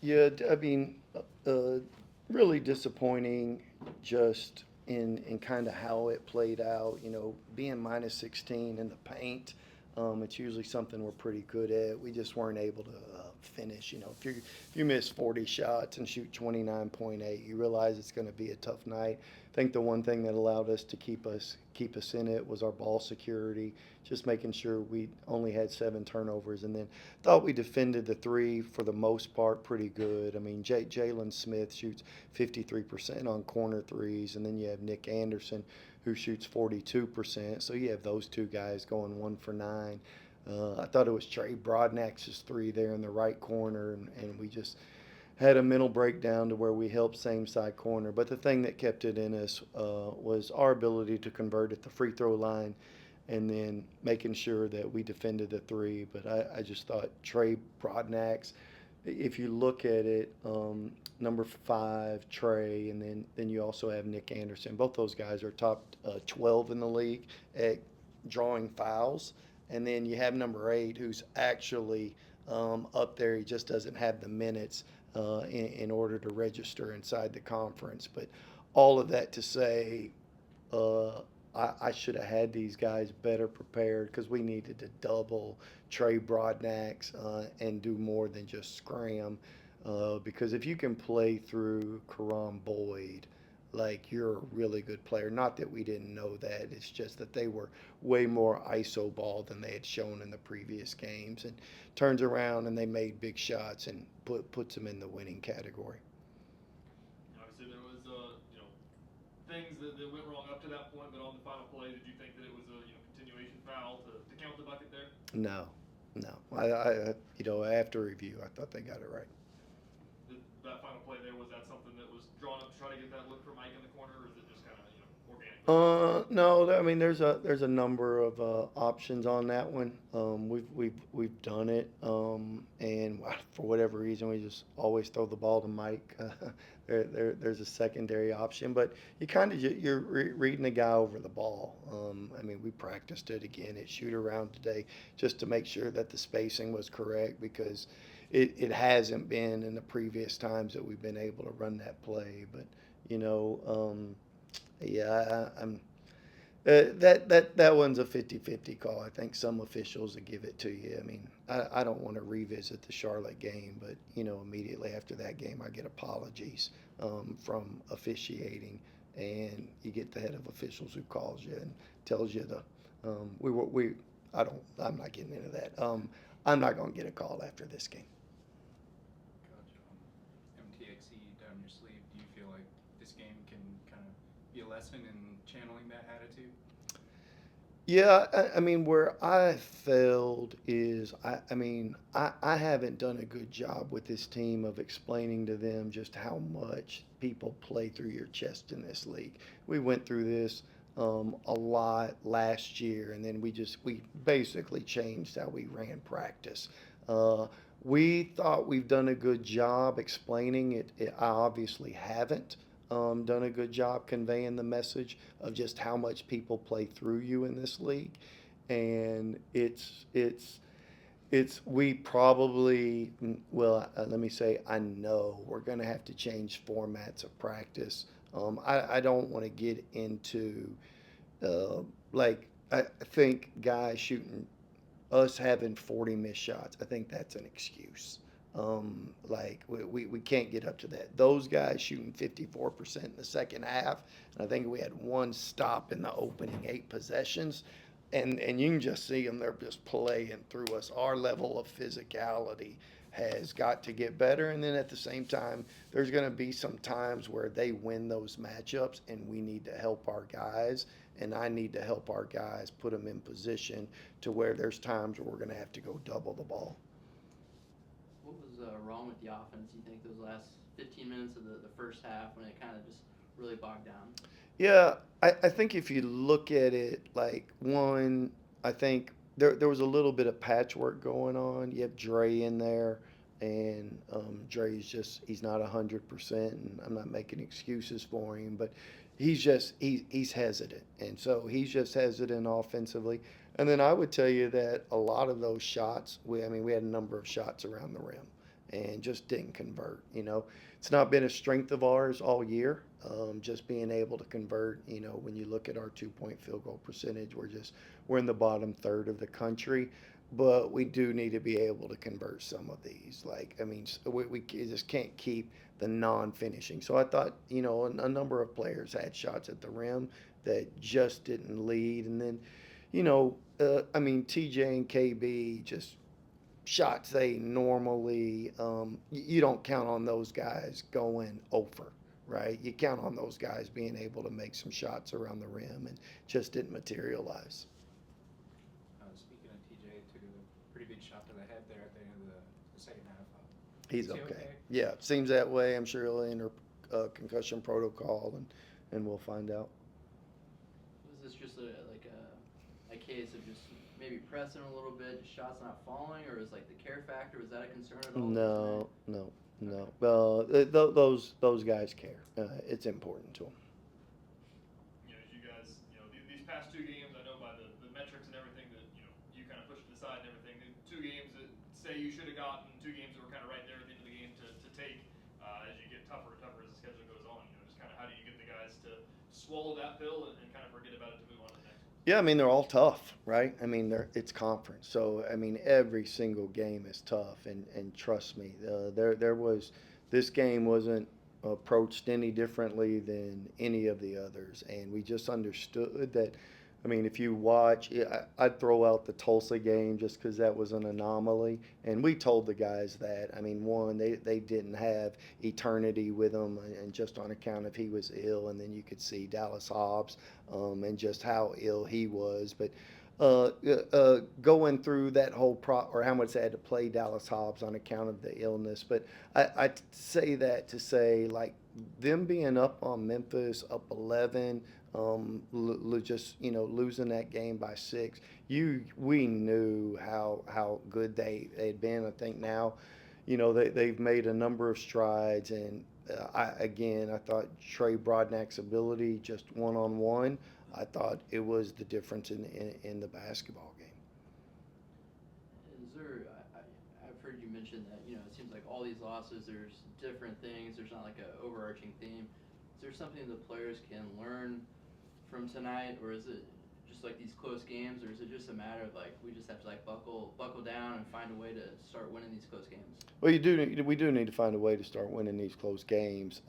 Yeah, I mean, uh, really disappointing just in kind of how it played out. Being minus 16 in the paint, it's usually something we're pretty good at. We just weren't able to finish. If you miss 40 shots and shoot 29.8, you realize it's going to be a tough night. I think the one thing that allowed us to keep us in it was our ball security, just making sure we only had 7 turnovers, and then thought we defended the three for the most part pretty good. I mean, Jalen Smith shoots 53% on corner threes, and then you have Nick Anderson who shoots 42%. So you have those two guys going 1 for 9. I thought it was Trey Broadnax's three there in the right corner, and we just had a mental breakdown to where we helped same side corner. But the thing that kept it in us was our ability to convert at the free throw line and then making sure that we defended the three. But I just thought Trey Broadnax, if you look at it, number 5, Trey, and then you also have Nick Anderson. Both those guys are top 12 in the league at drawing fouls. And then you have number 8, who's actually up there. He just doesn't have the minutes in order to register inside the conference. But all of that to say, uh, I should have had these guys better prepared because we needed to double Trey Broadnax and do more than just scram. Because if you can play through Karam Boyd, like you're a really good player. Not that we didn't know that. It's just that they were way more ISO ball than they had shown in the previous games. And turns around and they made big shots and puts them in the winning category. Obviously, there was things that went wrong up to that point, but on the final play, did you think that it was a continuation foul to count the bucket there? No, no. After review, I thought they got it right. That final play there, was that something that was drawn up to try to get that look for Mike in the corner, or is it just kind of organically happen? No, I mean there's a number of options on that one. We've done it, and for whatever reason we just always throw the ball to Mike. There's a secondary option, but you're reading the guy over the ball. I mean we practiced it again at shoot around today just to make sure that the spacing was correct because it hasn't been in the previous times that we've been able to run that play, but you know. Yeah, I'm. That one's a 50-50 call. I think some officials will give it to you. I mean, I don't want to revisit the Charlotte game, but immediately after that game, I get apologies from officiating, and you get the head of officials who calls you and tells you we I don't I'm not getting into that. I'm not going to get a call after this game. Coach, MTXE down your sleeve, do you feel like this game can kind of be a lesson in channeling that attitude? Yeah, I mean, where I failed is, I mean, I haven't done a good job with this team of explaining to them just how much people play through your chest in this league. We went through this a lot last year, and then we basically changed how we ran practice. Uh, we thought we've done a good job explaining it. I obviously haven't done a good job conveying the message of just how much people play through you in this league, and it's we probably let me say I know we're going to have to change formats of practice. I don't want to get into uh, like I think guys shooting us having 40 missed shots. I think that's an excuse. Like we can't get up to that. Those guys shooting 54% in the second half, and I think we had one stop in the opening 8 possessions, and you can just see them. They're just playing through us. Our level of physicality has got to get better, and then at the same time, there's going to be some times where they win those matchups, and we need to help our guys. And I need to help our guys put them in position to where there's times where we're going to have to go double the ball. What was wrong with the offense, you think, those last 15 minutes of the first half when it kind of just really bogged down? Yeah, I think if you look at it like one, I think there was a little bit of patchwork going on. You have Dre in there, and he's not 100%, and I'm not making excuses for him, but he's hesitant, and so he's just hesitant offensively. And then I would tell you that a lot of those shots, I mean we had a number of shots around the rim, and just didn't convert. It's not been a strength of ours all year. Just being able to convert. When you look at our 2-point field goal percentage, we're in the bottom third of the country. But we do need to be able to convert some of these. We just can't keep the non-finishing. So I thought, a number of players had shots at the rim that just didn't lead. And then, TJ and KB just shots they normally, you don't count on those guys going over, right? You count on those guys being able to make some shots around the rim and just didn't materialize. Speaking of TJ, took a pretty big shot to the head there at the end of the second half. He's Is he okay. Yeah, seems that way. I'm sure he'll enter concussion protocol, and we'll find out. Was this just a case of just maybe pressing a little bit, just shots not falling, or is like the care factor, was that a concern at all? No. Those guys care. It's important to them. As you guys, these past 2 games, I know by the metrics and everything that, you kind of pushed to the side and everything, the 2 games that say you should have gotten, 2 games that were kind of right there at the end of the game to take as you get tougher and tougher as the schedule goes on. Just kind of how do you get the guys to swallow that pill and kind of forget about it to move on to the next one? Yeah, they're all tough, right? It's conference, so every single game is tough, and trust me, this game wasn't approached any differently than any of the others, and we just understood that. If you watch, I'd throw out the Tulsa game just because that was an anomaly, and we told the guys that. One, they didn't have eternity with him, and just on account of he was ill, and then you could see Dallas Hobbs and just how ill he was. But going through that whole or how much they had to play Dallas Hobbs on account of the illness. But I say that to say, like, them being up on Memphis, up 11, just losing that game by 6. We knew how good they had been. I think now, they've made a number of strides, and I thought Trey Brodnack's ability just one-on-one. I thought it was the difference in the basketball game. Is there? I've heard you mention that it seems like all these losses, there's different things. There's not like an overarching theme. Is there something the players can learn from tonight, or is it just like these close games, or is it just a matter of like we just have to like buckle down and find a way to start winning these close games? Well, we do need to find a way to start winning these close games.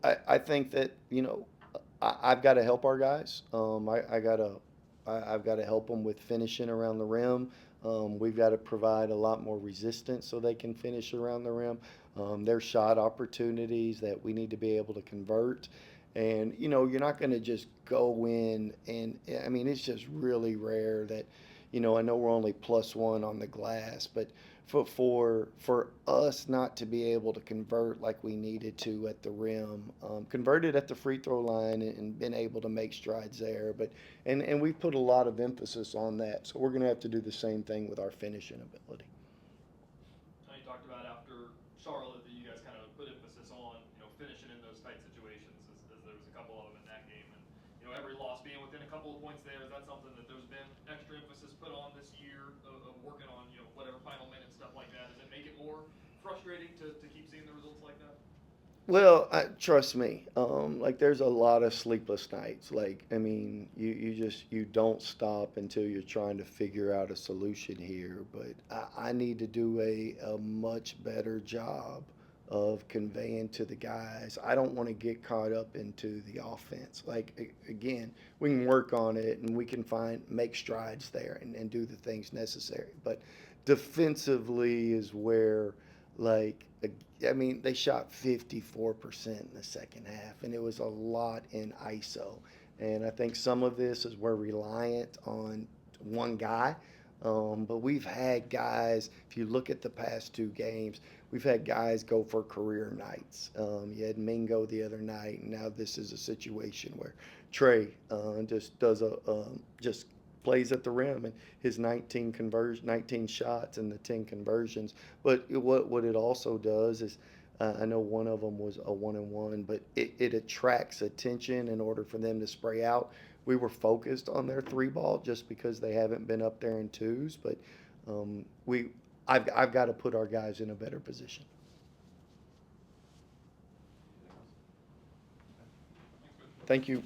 I think that I've got to help our guys. I've got to help them with finishing around the rim. We've got to provide a lot more resistance so they can finish around the rim. There's shot opportunities that we need to be able to convert. And, you're not going to just go in and, it's just really rare that, I know we're only +1 on the glass, but for us not to be able to convert like we needed to at the rim, converted at the free throw line and been able to make strides there. And we've put a lot of emphasis on that. So we're going to have to do the same thing with our finishing ability. You talked about after Charlotte that you guys kind of put emphasis on, finishing in those tight situations, as there was a couple of them in that game. And, every loss being within a couple of points there, is that something that there's been extra emphasis put on this year of working on, whatever final minute stuff like that? Does it make it more frustrating to keep seeing the results like that? Well, trust me, there's a lot of sleepless nights. You don't stop until you're trying to figure out a solution here. But I need to do a much better job of conveying to the guys. I don't want to get caught up into the offense. Again, we can work on it and we can make strides there and do the things necessary. But defensively is where, they shot 54% in the second half, and it was a lot in ISO. And I think some of this is we're reliant on one guy. But we've had guys, if you look at the past 2 games, we've had guys go for career nights. You had Mingo the other night, and now this is a situation where Trey just does just plays at the rim, and his 19 shots and the 10 conversions. But what it also does is, I know one of them was a 1-and-1, but it attracts attention in order for them to spray out. We were focused on their 3 ball just because they haven't been up there in 2s, but I've got to put our guys in a better position. Thank you.